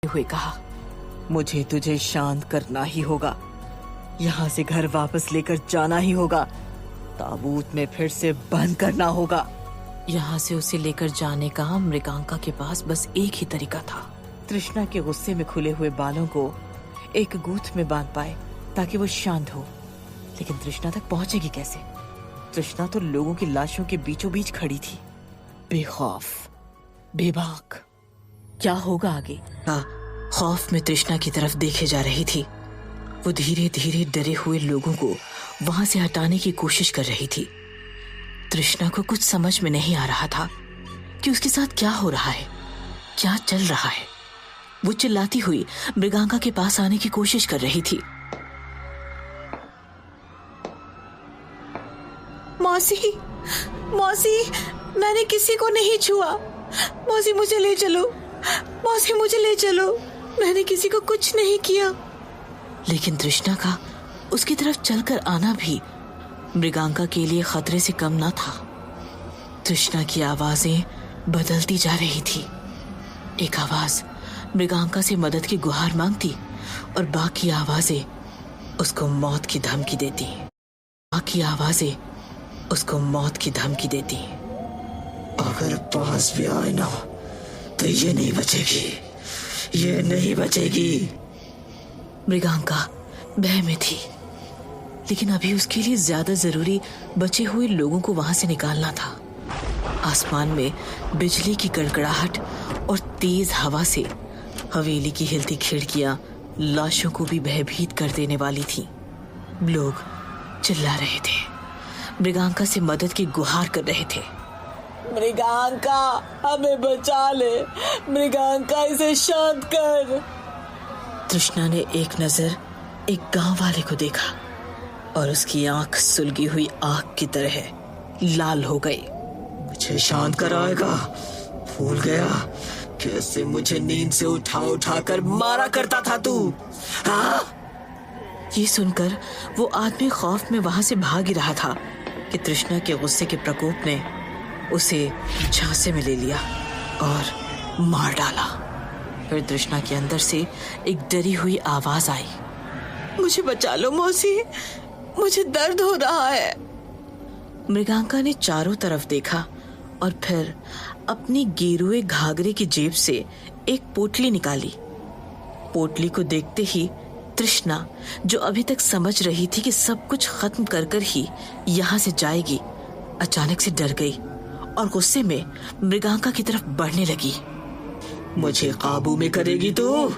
हुए कहा, मुझे तुझे शांत करना ही होगा, यहाँ से घर वापस लेकर जाना ही होगा, ताबूत में फिर से बंद करना होगा। यहाँ से उसे लेकर जाने का मृगांका के पास बस एक ही तरीका था, तृष्णा के गुस्से में खुले हुए बालों को एक गूंथ में बांध पाए ताकि वो शांत हो। लेकिन तृष्णा तक पहुंचेगी कैसे? तृष्णा तो लोगों की लाशों के बीचों बीच खड़ी थी, बेखौफ, बेबाक। क्या होगा आगे? खौफ में तृष्णा की तरफ देखे जा रही थी। वो धीरे धीरे डरे हुए लोगों को वहां से हटाने की कोशिश कर रही थी। तृष्णा को कुछ समझ में नहीं आ रहा था कि उसके साथ क्या हो रहा है, क्या चल रहा है। वो चिल्लाती हुई मृगांका के पास आने की कोशिश कर रही थी। मौसी, मौसी, मैंने किसी को नहीं छुआ। मौसी मुझे ले चलो, मौसी मुझे ले चलो, मैंने किसी को कुछ नहीं किया। लेकिन तृष्णा का उसकी तरफ चलकर आना भी मृगांका के लिए खतरे से कम ना था। तृष्णा की आवाजें बदलती जा रही थी। एक आवाज मृगांका से मदद की गुहार मांगती और बाकी आवाजें उसको मौत की धमकी देती। बाकी आवाजें उसको मौत की धमकी देती। अगर पास भी आए ना तो ये नहीं बचेगी, ये नहीं बचेगी। मृगांका भय में थी, लेकिन अभी उसके लिए ज्यादा जरूरी बचे हुए लोगों को वहां से निकालना था। आसमान में बिजली की कड़कड़ाहट और तेज हवा से हवेली की हिलती खिड़कियां लाशों को भी भयभीत कर देने वाली थी। लोग चिल्ला रहे थे, मृगांका से मदद की गुहार कर रहे थे। मृगांका, हमें बचा ले, मृगांका इसे शांत कर। तृष्णा ने एक नजर एक गांव वाले को देखा और उसकी आंख सुलगी हुई आग की तरह लाल हो गई। मुझे शांत कराएगा? भूल गया कैसे मुझे नींद से उठा उठा कर मारा करता था तू? हाँ? ये सुनकर वो आदमी खौफ में वहां से भाग ही रहा था कि तृष्णा के गुस्से के प्रकोप ने उसे झांसे में ले लिया और मार डाला। फिर तृष्णा के अंदर से एक डरी हुई आवाज आई, मुझे बचा लो मौसी, मुझे दर्द हो रहा है। मृगांका ने चारों तरफ देखा और फिर अपनी गेरुए घाघरे की जेब से एक पोटली निकाली। पोटली को देखते ही तृष्णा, जो अभी तक समझ रही थी कि सब कुछ खत्म कर कर ही यहाँ से जाएगी, अचानक से डर गई और गुस्से में मृगांका की तरफ बढ़ने लगी। मुझे काबू में करेगी तू?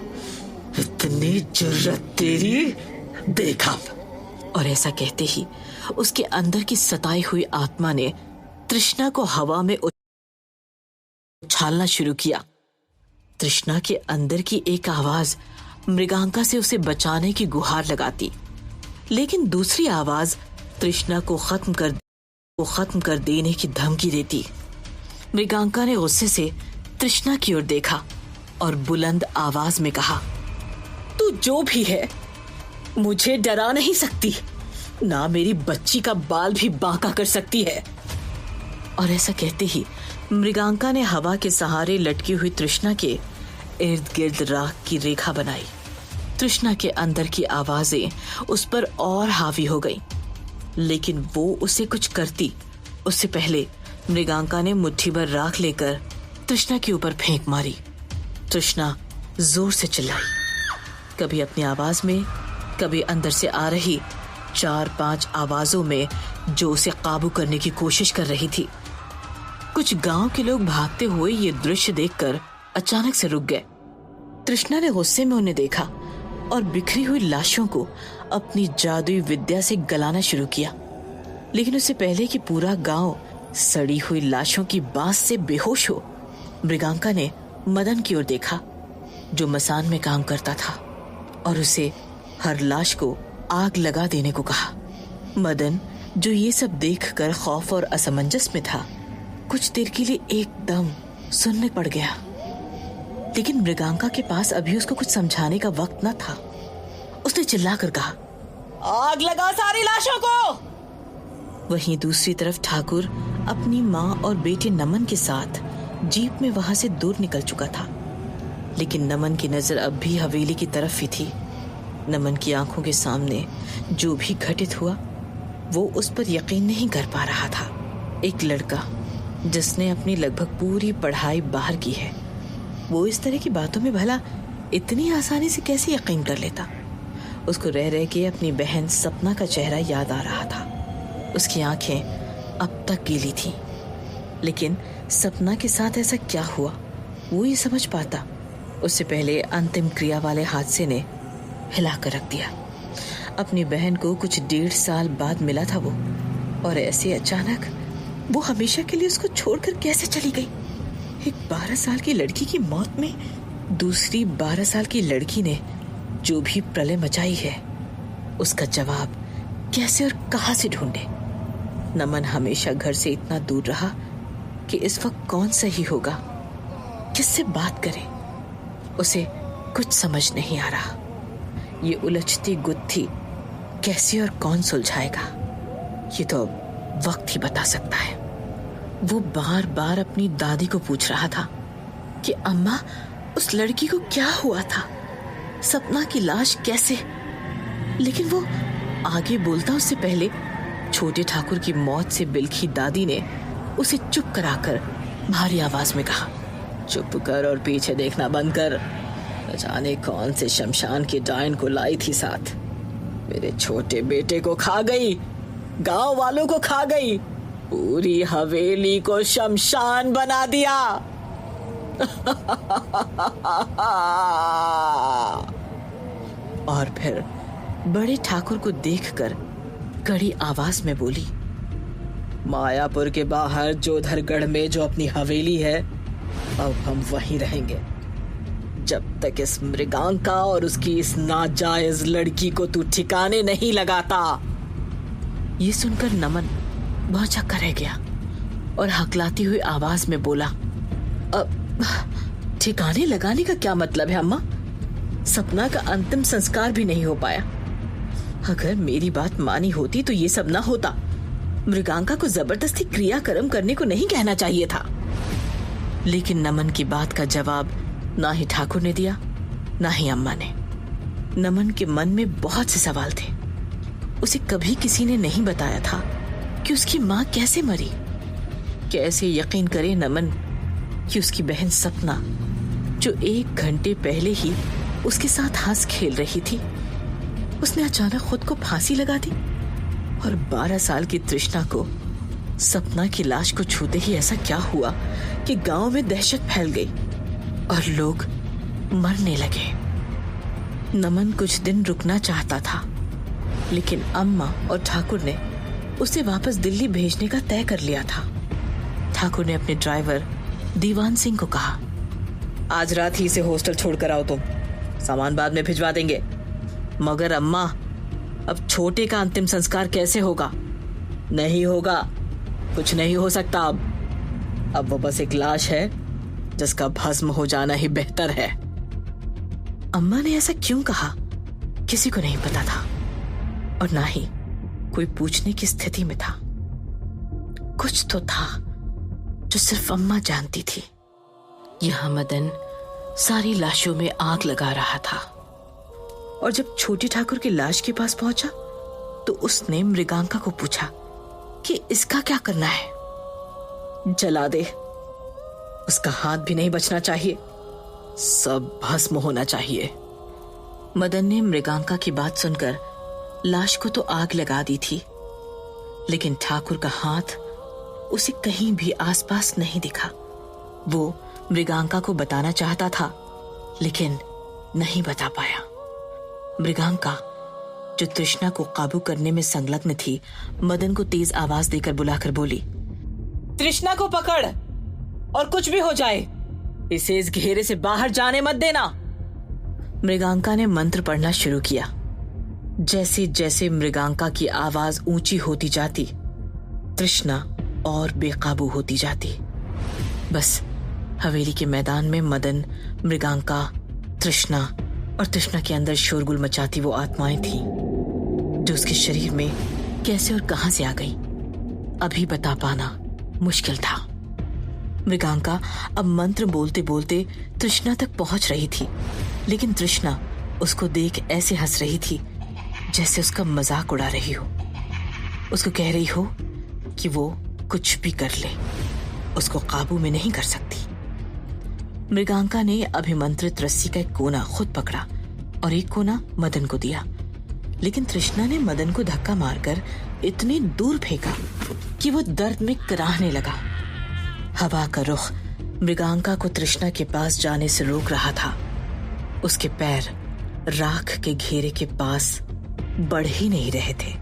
इतनी जुर्रत तेरी? देखा। और ऐसा कहते ही उसके अंदर की सताई हुई आत्मा ने तृष्णा को हवा में उछालना शुरू किया। तृष्णा के अंदर की एक आवाज मृगांका से उसे बचाने की गुहार लगाती, लेकिन दूसरी आवाज तृष्णा को खत्म कर देने की धमकी देती। मृगांका ने गुस्से से तृष्णा की ओर देखा और बुलंद आवाज में कहा, तू जो भी है मुझे डरा नहीं सकती, ना मेरी बच्ची का बाल भी बांका कर सकती है। और ऐसा कहते ही मृगांका ने हवा के सहारे लटकी हुई तृष्णा के इर्द गिर्द राख की रेखा बनाई। तृष्णा के अंदर की आवाजें उस पर और हावी हो गईं, लेकिन वो उसे कुछ करती उससे पहले मृगांका ने मुट्ठी भर राख लेकर तृष्णा के ऊपर फेंक मारी। तृष्णा जोर से चिल्लाई, कभी अपनी आवाज में, कभी अंदर से आ रही 4-5 आवाजों में जो उसे काबू करने की कोशिश कर रही थी। कुछ गांव के लोग भागते हुए ये दृश्य देखकर अचानक से रुक गए। तृष्णा ने गुस्से में उन्हें देखा और बिखरी हुई लाशों को अपनी जादुई विद्या से गलाना शुरू किया। लेकिन उससे पहले कि पूरा गांव सड़ी हुई लाशों की बांस से बेहोश हो, मृगांका ने मदन की ओर देखा, जो मसान में काम करता था, और उसे हर लाश को आग लगा देने को कहा। मदन, जो ये सब देखकर खौफ और असमंजस में था, कुछ देर के लिए एकदम सुनने पड़ गया। लेकिन मृगांका के पास अभी उसको कुछ समझाने का वक्त न था। उसने चिल्लाकर कहा, आग लगा सारी लाशों को। वहीं दूसरी तरफ ठाकुर अपनी माँ और बेटे नमन के साथ जीप में वहां से दूर निकल चुका था। लेकिन नमन की नजर अब भी हवेली की तरफ ही थी। नमन की आंखों के सामने जो भी घटित हुआ वो उस पर यकीन नहीं कर पा रहा था। एक लड़का जिसने अपनी लगभग पूरी पढ़ाई बाहर की है, वो इस तरह की बातों में भला इतनी आसानी से कैसे यकीन कर लेता। उसको रह रह के अपनी बहन सपना का चेहरा याद आ रहा था। उसकी आंखें अब तक गीली थीं, लेकिन सपना के साथ ऐसा क्या हुआ वो ये समझ पाता उससे पहले अंतिम क्रिया वाले हादसे ने हिला कर रख दिया। अपनी बहन को कुछ 1.5 साल बाद मिला था वो, और ऐसे अचानक वो हमेशा के लिए उसको छोड़कर कैसे चली गई। एक 12 साल की लड़की की मौत में दूसरी 12 साल की लड़की ने जो भी प्रलय मचाई है, उसका जवाब कैसे और कहां से ढूंढे। नमन हमेशा घर से इतना दूर रहा कि इस वक्त कौन सही होगा, किससे बात करे, उसे कुछ समझ नहीं आ रहा। ये उलझती गुत्थी कैसे और कौन सुलझाएगा, ये तो अब वक्त ही बता सकता है। वो बार बार अपनी दादी को पूछ रहा था कि अम्मा, उस लड़की को क्या हुआ था, सपना की लाश कैसे। लेकिन वो आगे बोलता उससे पहले छोटे ठाकुर की मौत से बिलखी दादी ने उसे चुप कराकर भारी आवाज में कहा, चुप कर और पीछे देखना बंद कर। न जाने कौन से शमशान की डायन को लाई थी साथ। मेरे छोटे बेटे को खा गई, गांव वालों को खा गई, पूरी हवेली को शमशान बना दिया। और फिर बड़े ठाकुर को देखकर कड़ी आवाज में बोली, मायापुर के बाहर जोधरगढ़ में जो अपनी हवेली है, अब हम वहीं रहेंगे जब तक इस मृगांका और उसकी इस नाजायज लड़की को तू ठिकाने नहीं लगाता। ये सुनकर नमन भौचक्का रह गया और हकलाती हुई आवाज में बोला, अब ठिकाने लगाने का क्या मतलब है अम्मा? सपना का अंतिम संस्कार भी नहीं हो पाया। अगर मेरी बात मानी होती तो ये सब ना होता। मृगांका को जबरदस्ती क्रियाक्रम करने को नहीं कहना चाहिए था। लेकिन नमन की बात का जवाब ना ही ठाकुर ने दिया, ना ही अम्मा ने। नमन के मन में बहुत से सवाल थे। उसे कभी किसी ने नहीं बताया था कि उसकी माँ कैसे मरी। कैसे यकीन करे नमन कि उसकी बहन सपना, जो 1 घंटे पहले ही उसके साथ हंस खेल रही थी, उसने अचानक खुद को फांसी लगा दी। और 12 साल की तृष्णा को सपना की लाश को छूते ही ऐसा क्या हुआ कि गांव में दहशत फैल गई और लोग मरने लगे। नमन कुछ दिन रुकना चाहता था, लेकिन अम्मा और ठाकुर ने उसे वापस दिल्ली भेजने का तय कर लिया था। ठाकुर ने अपने ड्राइवर दीवान सिंह को कहा, आज रात ही इसे हॉस्टल छोड़कर आओ, तुम सामान बाद में भिजवा देंगे। मगर अम्मा, अब छोटे का अंतिम संस्कार कैसे होगा? नहीं होगा, कुछ नहीं हो सकता। अब वो बस एक लाश है जिसका भस्म हो जाना ही बेहतर है। अम्मा ने ऐसा क्यों कहा किसी को नहीं पता था, और ना ही कोई पूछने की स्थिति में था। कुछ तो था जो सिर्फ अम्मा जानती थी। यहां मदन सारी लाशों में आग लगा रहा था, और जब छोटी ठाकुर की लाश के पास पहुंचा तो उसने मृगांका को पूछा कि इसका क्या करना है। जला दे, उसका हाथ भी नहीं बचना चाहिए, सब भस्म होना चाहिए। मदन ने मृगांका की बात सुनकर लाश को तो आग लगा दी थी, लेकिन ठाकुर का हाथ उसे कहीं भी आसपास नहीं दिखा। वो मृगांका को बताना चाहता था, लेकिन नहीं बता पाया। मृगांका, जो तृष्णा को काबू करने में संलग्न थी, मदन को तेज आवाज देकर बुलाकर बोली, तृष्णा को पकड़, और कुछ भी हो जाए इसे इस घेरे से बाहर जाने मत देना। मृगांका ने मंत्र पढ़ना शुरू किया। जैसे जैसे मृगांका की आवाज ऊंची होती जाती, तृष्णा और बेकाबू होती जाती। बस हवेली के मैदान में मदन, मृगांका, तृष्णा और तृष्णा के अंदर शोरगुल मचाती वो आत्माएं थीं, जो उसके शरीर में कैसे और कहां से आ गई, अभी बता पाना मुश्किल था। मृगांका अब मंत्र बोलते बोलते तृष्णा तक पहुंच रही थी, लेकिन तृष्णा उसको देख ऐसे हंस रही थी जैसे उसका मजाक उड़ा रही हो। उसको कह रही हो कि वो कुछ भी कर ले, उसको काबू में नहीं कर सकती। मृगांका ने अभिमंत्रित रस्सी का एक कोना खुद पकड़ा और एक कोना मदन को दिया, लेकिन तृष्णा ने मदन को धक्का मारकर इतनी दूर फेंका कि वो दर्द में कराहने लगा। हवा का रुख मृगांका को तृष्णा के पास जाने से रोक रहा था। उसके पैर राख के घेरे के पास बढ़ ही नहीं रहे थे,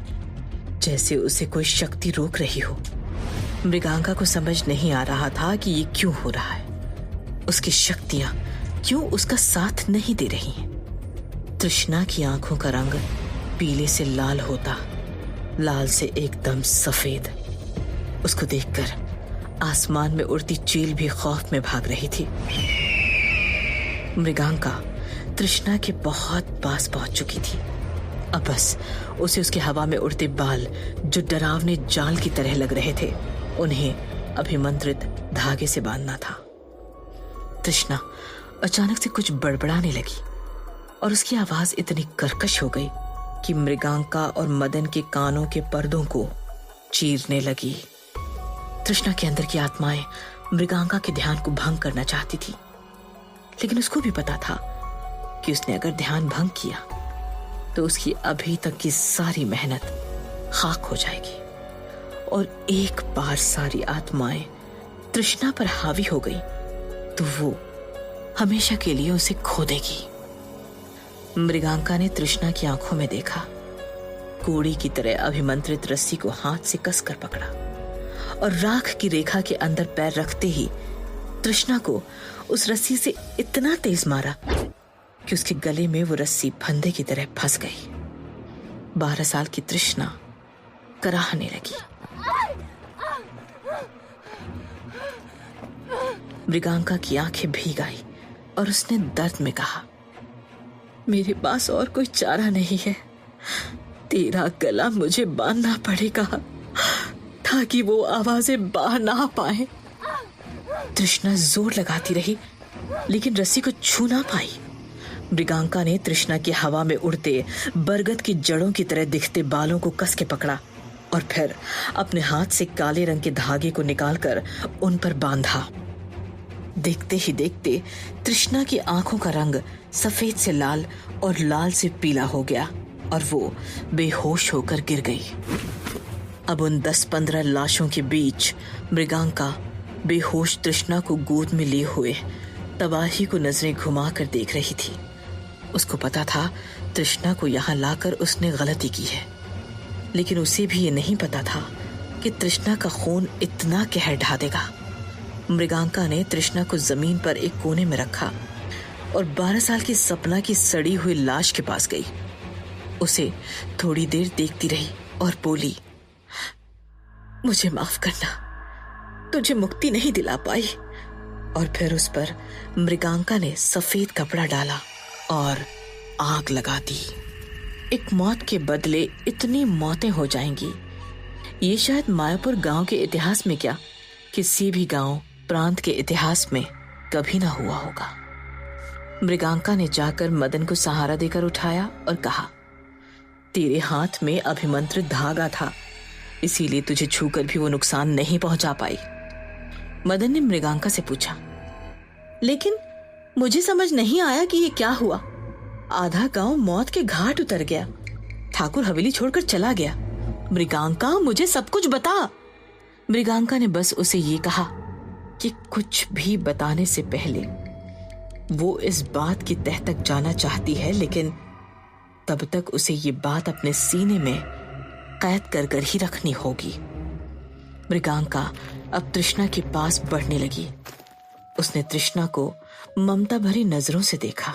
जैसे उसे कोई शक्ति रोक रही हो। मृगांका को समझ नहीं आ रहा था कि ये क्यों हो रहा है, उसकी शक्तियां क्यों उसका साथ नहीं दे रही हैं। तृष्णा की आंखों का रंग पीले से लाल होता, लाल से एकदम सफेद। उसको देखकर आसमान में उड़ती चील भी खौफ में भाग रही थी। मृगांका तृष्णा के बहुत पास पहुंच चुकी थी। अब बस उसे उसके हवा में उड़ते बाल, जो डरावने जाल की तरह लग रहे थे, उन्हें अभिमंत्रित धागे से बांधना था। तृष्णा अचानक से कुछ बड़बड़ाने लगी और उसकी आवाज इतनी कर्कश हो गई कि मृगांका और मदन के कानों के पर्दों को चीरने लगी। तृष्णा के अंदर की आत्माएं मृगांका के ध्यान को भंग करना चाहती थी, लेकिन उसको भी पता था कि उसने अगर ध्यान भंग किया तो उसकी अभी तक की सारी मेहनत खाक हो जाएगी और एक बार सारी आत्माएं तृष्णा पर हावी हो गई तो वो हमेशा के लिए उसे खो देगी। मृगांका ने तृष्णा की आंखों में देखा, कोड़ी की तरह अभिमंत्रित रस्सी को हाथ से कसकर पकड़ा और राख की रेखा के अंदर पैर रखते ही तृष्णा को उस रस्सी से इतना तेज मारा कि उसके गले में वो रस्सी फंदे की तरह फंस गई। 12 साल की तृष्णा कराहने लगी। मृगांका की आंखें भीग आई और उसने दर्द में कहा, मेरे पास और कोई चारा नहीं है, तेरा गला मुझे बांधना पड़ेगा ताकि वो आवाजें बाहर ना पाए। तृष्णा जोर लगाती रही लेकिन रस्सी को छू ना पाई। मृगांका ने तृष्णा की हवा में उड़ते बरगद की जड़ों की तरह दिखते बालों को कस के पकड़ा और फिर अपने हाथ से काले रंग के धागे को निकालकर उन पर बांधा। देखते ही देखते तृष्णा की आंखों का रंग सफेद से लाल और लाल से पीला हो गया और वो बेहोश होकर गिर गई। अब उन 10-15 लाशों के बीच मृगांका बेहोश तृष्णा को गोद में लिए हुए तबाही को नजरें घुमाकर देख रही थी। उसको पता था तृष्णा को यहाँ लाकर उसने गलती की है, लेकिन उसे भी ये नहीं पता था कि तृष्णा का खून इतना कहर ढा देगा। मृगांका ने तृष्णा को जमीन पर एक कोने में रखा और 12 साल की सपना की सड़ी हुई लाश के पास गई। उसे थोड़ी देर देखती रही और बोली, मुझे माफ करना, तुझे मुक्ति नहीं दिला पाई। और फिर उस पर मृगांका ने सफेद कपड़ा डाला और आग लगा दी। एक मौत के बदले इतनी मौतें हो जाएंगी, ये शायद मायापुर गांव के इतिहास में क्या किसी भी गांव प्रांत के इतिहास में कभी ना हुआ होगा। मृगांका ने जाकर मदन को सहारा देकर उठाया और कहा, तेरे हाथ में अभिमंत्रित धागा था, इसीलिए तुझे छूकर भी वो नुकसान नहीं पहुंचा पाई। मदन ने मृगांका से पूछा, लेकिन मुझे समझ नहीं आया कि ये क्या हुआ। आधा गांव मौत के घाट उतर गया, ठाकुर हवेली छोड़कर चला गया। मृगांका, मुझे सब कुछ बता। मृगांका ने बस उसे ये कहा कि कुछ भी बताने से पहले वो इस बात की तह तक जाना चाहती है, लेकिन तब तक उसे ये बात अपने सीने में कैद कर कर ही रखनी होगी। मृगांका अब तृष्णा के पास बढ़ने लगी। उसने तृष्णा को ममता भरी नजरों से देखा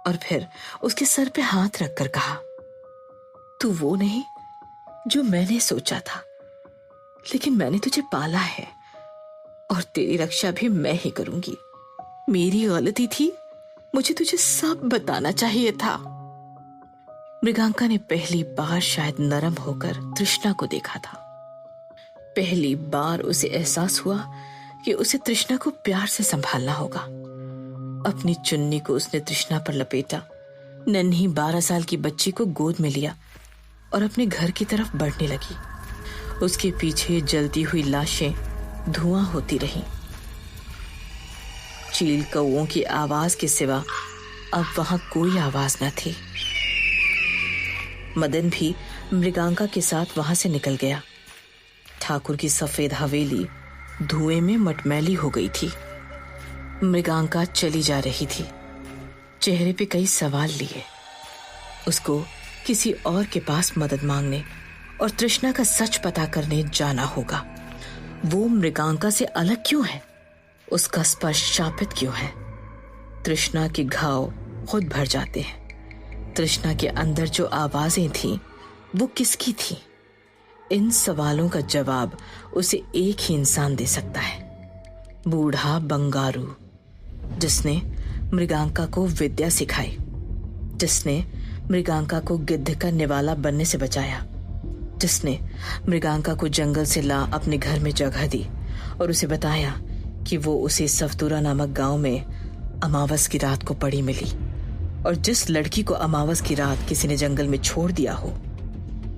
और फिर उसके सर पे हाथ रखकर कहा, तू वो नहीं जो मैंने सोचा था, लेकिन मैंने तुझे पाला है और तेरी रक्षा भी मैं ही करूंगी। मेरी गलती थी, मुझे तुझे सब बताना चाहिए था। मृगांका ने पहली बार शायद नरम होकर तृष्णा को देखा था। पहली बार उसे एहसास हुआ कि उसे तृष्णा को प्यार से संभालना होगा। अपनी चुन्नी को उसने तृष्णा पर लपेटा, नन्ही 12 साल की बच्ची को गोद में लिया और अपने घर की तरफ बढ़ने लगी। उसके पीछे जलती हुई लाशें धुआं होती रहीं। चील कौओं की आवाज के सिवा अब वहां कोई आवाज न थी। मदन भी मृगांका के साथ वहां से निकल गया। ठाकुर की सफेद हवेली धुएं में मटमैली हो गई थी। मृगांका चली जा रही थी, चेहरे पे कई सवाल लिए। उसको किसी और के पास मदद मांगने और तृष्णा का सच पता करने जाना होगा। वो मृगांका से अलग क्यों है? उसका स्पर्श शापित क्यों है? तृष्णा के घाव खुद भर जाते हैं। तृष्णा के अंदर जो आवाजें थीं, वो किसकी थीं? इन सवालों का जवाब उसे एक ही इंसान दे सकता है, बूढ़ा बंगारू, जिसने मृगांका को विद्या सिखाई, जिसने मृगांका को गिद्ध का निवाला बनने से बचाया, जिसने मृगांका को जंगल से ला अपने घर में जगह दी और उसे बताया कि वो उसे सफतुरा नामक गांव में अमावस की रात को पड़ी मिली, और जिस लड़की को अमावस की रात किसी ने जंगल में छोड़ दिया हो,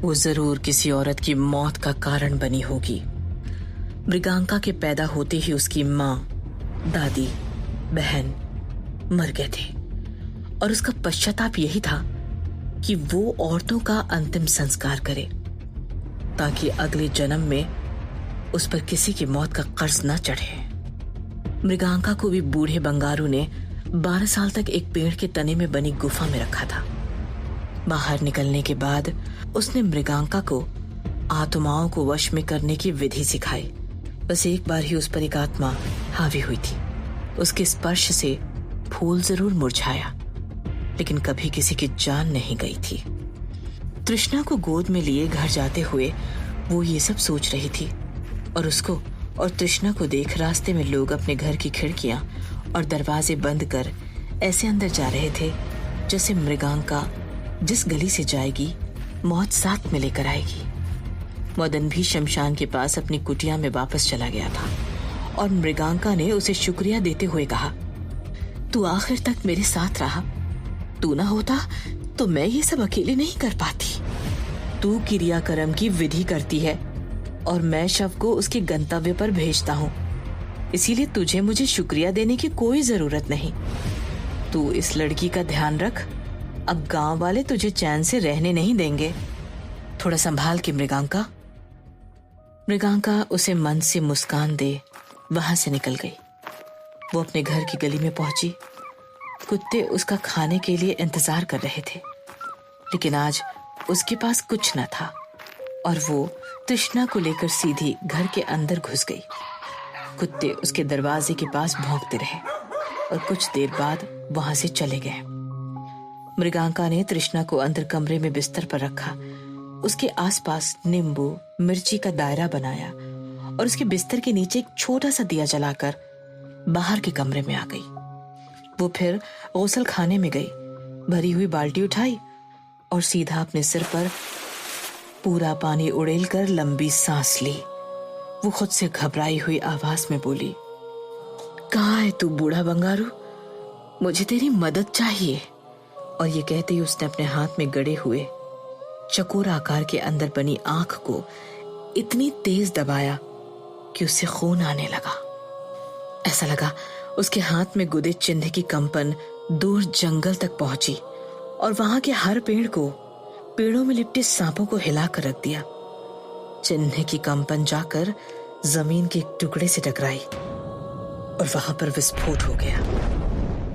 वो जरूर किसी औरत की मौत का कारण बनी होगी। मृगांका के पैदा होते ही उसकी माँ, दादी, बहन मर गए थे और उसका पश्चाताप यही था कि वो औरतों का अंतिम संस्कार करे ताकि अगले जन्म में उस पर किसी की मौत का कर्ज न चढ़े। मृगांका को भी बूढ़े बंगारू ने 12 साल तक एक पेड़ के तने में बनी गुफा में रखा था। बाहर निकलने के बाद उसने मृगांका को आत्माओं को वश में करने की विधि सिखाई। बस एक बार ही उस पर एक आत्मा हावी हुई थी। उसके स्पर्श से फूल जरूर मुरझाया, लेकिन कभी किसी की जान नहीं गई थी। तृष्णा को गोद में लिए घर जाते हुए वो ये सब सोच रही थी, और उसको और तृष्णा को देख रास्ते में लोग अपने घर की खिड़कियां और दरवाजे बंद कर ऐसे अंदर जा रहे थे जैसे मृगांका जिस गली से जाएगी मौत साथ में लेकर आएगी। मदन भी शमशान के पास अपनी कुटिया में वापस चला गया था और मृगांका ने उसे शुक्रिया देते हुए कहा, तू आखिर तक मेरे साथ रहा। तू ना होता तो मैं ये सब अकेले नहीं कर पाती। तू क्रियाकर्म की विधि करती है और मैं शव को उसके गंतव्य पर भेजता हूँ, इसीलिए तुझे मुझे शुक्रिया देने की कोई जरूरत नहीं। तू इस लड़की का ध्यान रख, अब गांव वाले तुझे चैन से रहने नहीं देंगे। थोड़ा संभाल के मृगांका। मृगांका उसे मन से मुस्कान दे वहां से निकल गई। वो अपने घर की गली में पहुंची। कुत्ते उसका खाने के लिए इंतजार कर रहे थे, लेकिन आज उसके पास कुछ न था और वो तृष्णा को लेकर सीधी घर के अंदर घुस गई। कुत्ते उसके दरवाजे के पास भौंकते रहे और कुछ देर बाद वहां से चले गए। मृगांका ने तृष्णा को अंदर कमरे में बिस्तर पर रखा, उसके आसपास नींबू मिर्ची का दायरा बनाया और उसके बिस्तर के नीचे एक छोटा सा दिया जलाकर बाहर के कमरे में आ गई। वो फिर गौसल खाने में गई, भरी हुई बाल्टी उठाई और सीधा अपने सिर पर पूरा पानी उड़ेल कर लंबी सांस ली। वो खुद से घबराई हुई आवाज में बोली, कहाँ है तू बूढ़ा बंगारू? मुझे तेरी मदद चाहिए। और ये कहते ही उसने अपने हाथ में गड़े हुए चकोर आकार के अंदर बनी आंख को इतनी तेज दबाया कि उससे खून आने लगा। ऐसा लगा उसके हाथ में गुदे चिन्ह की कंपन दूर जंगल तक पहुंची और वहां के हर पेड़ को पेड़ों में लिपटे सांपों को हिलाकर रख दिया। चिन्ह की कंपन जाकर जमीन के एक टुकड़े से टकराई और वहां पर विस्फोट हो गया।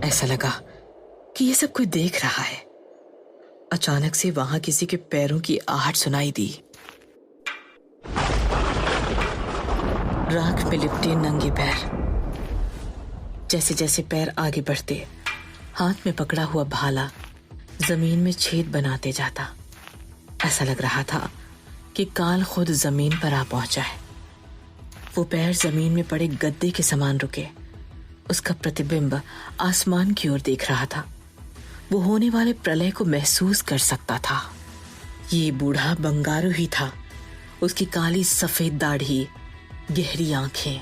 ऐसा लगा कि ये सब कोई देख रहा है। अचानक से वहां किसी के पैरों की आहट सुनाई दी। राख में लिपटे नंगे पैर। जैसे जैसे पैर आगे बढ़ते, हाथ में पकड़ा हुआ भाला जमीन में छेद बनाते जाता। ऐसा लग रहा था कि काल खुद जमीन पर आ पहुंचा है। वो पैर जमीन में पड़े गद्दे के समान रुके। उसका प्रतिबिंब आसमान की ओर देख रहा था। वो होने वाले प्रलय को महसूस कर सकता था। ये बूढ़ा बंगारू ही था। उसकी काली सफेद दाढ़ी, गहरी आंखें,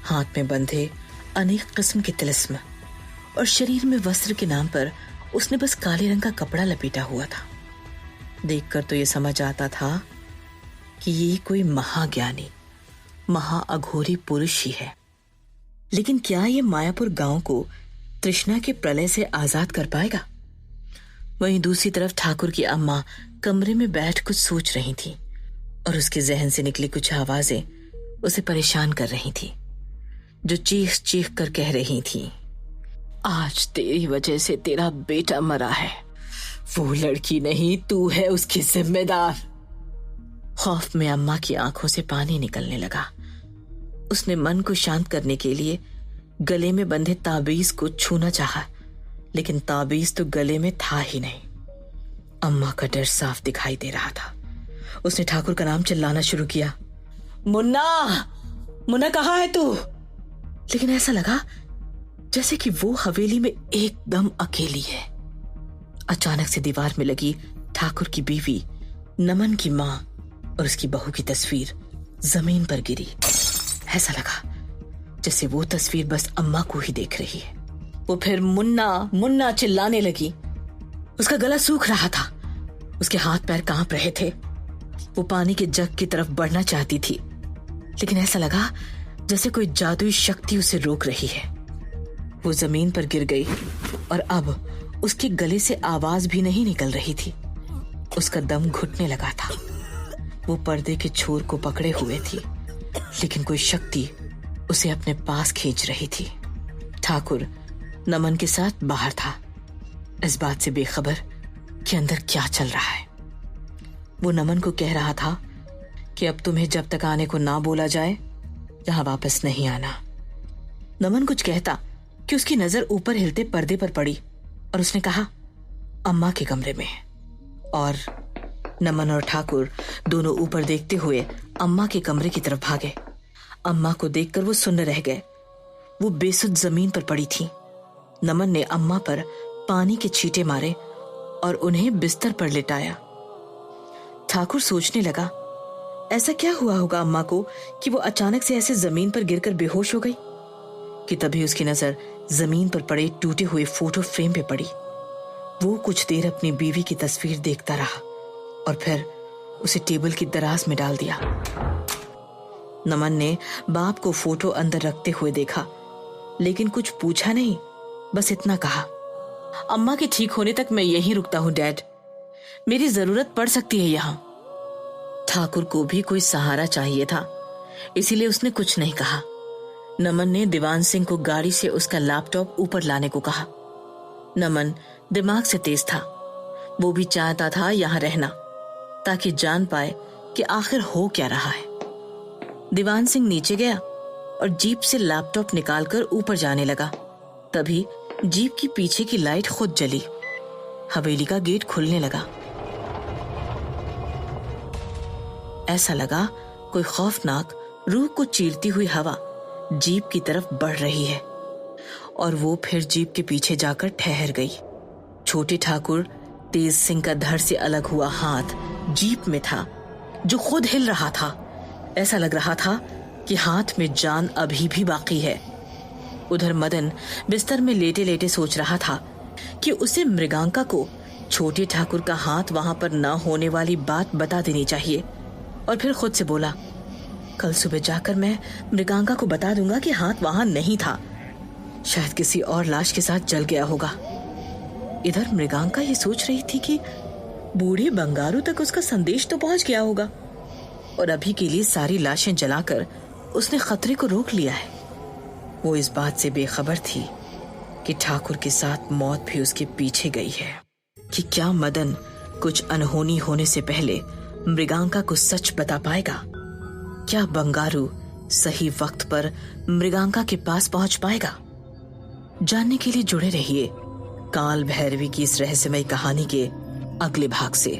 हाथ में बंधे अनेक किस्म के तिलिस्म और शरीर में वस्त्र के नाम पर उसने बस काले रंग का कपड़ा लपेटा हुआ था। देखकर तो ये समझ आता था कि ये कोई महाज्ञानी, महाअघोरी पुरुष ही है। लेकिन क्या ये मायापुर गांव को तृष्णा के प्रलय से आजाद कर पाएगा? वहीं दूसरी तरफ ठाकुर की अम्मा कमरे में बैठ कुछ सोच रही थी और उसके जहन से निकली कुछ आवाजें उसे परेशान कर रही थी, जो चीख चीख कर कह रही थी, आज तेरी वजह से तेरा बेटा मरा है, वो लड़की नहीं तू है उसकी जिम्मेदार। खौफ में अम्मा की आंखों से पानी निकलने लगा। उसने मन को शांत करने के लिए गले में बंधे ताबीज को छूना चाहा, लेकिन ताबीज तो गले में था ही नहीं। अम्मा का डर साफ दिखाई दे रहा था। उसने ठाकुर का नाम चिल्लाना शुरू किया, मुन्ना, मुन्ना कहाँ है तू? लेकिन ऐसा लगा जैसे कि वो हवेली में एकदम अकेली है। अचानक से दीवार में लगी ठाकुर की बीवी नमन की मां और उसकी बहू की तस्वीर जमीन पर गिरी। ऐसा लगा जैसे वो तस्वीर बस अम्मा को ही देख रही है। वो फिर मुन्ना मुन्ना चिल्लाने लगी। उसका गला सूख रहा था, उसके हाथ पैर कांप रहे थे। वो पानी के जग की तरफ बढ़ना चाहती थी, लेकिन ऐसा लगा जैसे कोई जादुई शक्ति उसे रोक रही है। वो जमीन पर गिर गई और अब उसके गले से आवाज भी नहीं निकल रही थी। उसका दम घुटने लगा था। वो पर्दे के छोर को पकड़े हुए थी, लेकिन कोई शक्ति उसे अपने पास खींच रही थी। ठाकुर नमन के साथ बाहर था, इस बात से बेखबर कि अंदर क्या चल रहा है। वो नमन को कह रहा था कि अब तुम्हें जब तक आने को ना बोला जाए यहां वापस नहीं आना। नमन कुछ कहता कि उसकी नजर ऊपर हिलते पर्दे पर पड़ी और उसने कहा, अम्मा के कमरे में। और नमन और ठाकुर दोनों ऊपर देखते हुए अम्मा के कमरे की तरफ भागे। अम्मा को देखकर वो सुन्न रह गए। वो बेसुध जमीन पर पड़ी थी। नमन ने अम्मा पर पानी के छींटे मारे और उन्हें बिस्तर पर लिटाया। ठाकुर सोचने लगा, ऐसा क्या हुआ होगा अम्मा को कि वो अचानक से ऐसे जमीन पर गिरकर बेहोश हो गई। कि तभी उसकी नजर जमीन पर पड़े टूटे हुए फोटो फ्रेम पे पड़ी। वो कुछ देर अपनी बीवी की तस्वीर देखता रहा और फिर उसे टेबल की दराज में डाल दिया। नमन ने बाप को फोटो अंदर रखते हुए देखा, लेकिन कुछ पूछा नहीं, बस इतना कहा, अम्मा के ठीक होने तक मैं यहीं रुकता हूं डैड, मेरी जरूरत पड़ सकती है यहां। ठाकुर को भी कोई सहारा चाहिए था, इसीलिए उसने कुछ नहीं कहा। नमन ने दीवान सिंह को गाड़ी से उसका लैपटॉप ऊपर लाने को कहा। नमन दिमाग से तेज था। वो भी चाहता था यहां रहना ताकि जान पाए कि आखिर हो क्या रहा है। दीवान सिंह नीचे गया और जीप से लैपटॉप निकालकर ऊपर जाने लगा। तभी जीप की पीछे की लाइट खुद जली। हवेली का गेट खुलने लगा। ऐसा लगा कोई खौफनाक रूह को चीरती हुई हवा जीप की तरफ बढ़ रही है और वो फिर जीप के पीछे जाकर ठहर गई। छोटे ठाकुर तेज सिंह का धड़ से अलग हुआ हाथ जीप में था, जो खुद हिल रहा था। ऐसा लग रहा था कि हाथ में जान अभी भी बाकी है। उधर मदन बिस्तर में लेटे लेटे सोच रहा था कि उसे मृगांका को छोटे ठाकुर का हाथ वहां पर न होने वाली बात बता देनी चाहिए। और फिर खुद से बोला, कल सुबह जाकर मैं मृगांका को बता दूंगा कि हाथ वहां नहीं था, शायद किसी और लाश के साथ जल गया होगा। इधर मृगांका ये सोच रही थी कि बूढ़े बंगारू तक उसका संदेश तो पहुंच गया होगा और अभी के लिए सारी लाशें जलाकर उसने खतरे को रोक लिया है। वो इस बात से बेखबर थी कि ठाकुर के साथ मौत भी उसके पीछे गई है। कि क्या मदन कुछ अनहोनी होने से पहले मृगांका को सच बता पाएगा? क्या बंगारू सही वक्त पर मृगांका के पास पहुंच पाएगा? जानने के लिए जुड़े रहिए काल भैरवी की इस रहस्यमय कहानी के अगले भाग से।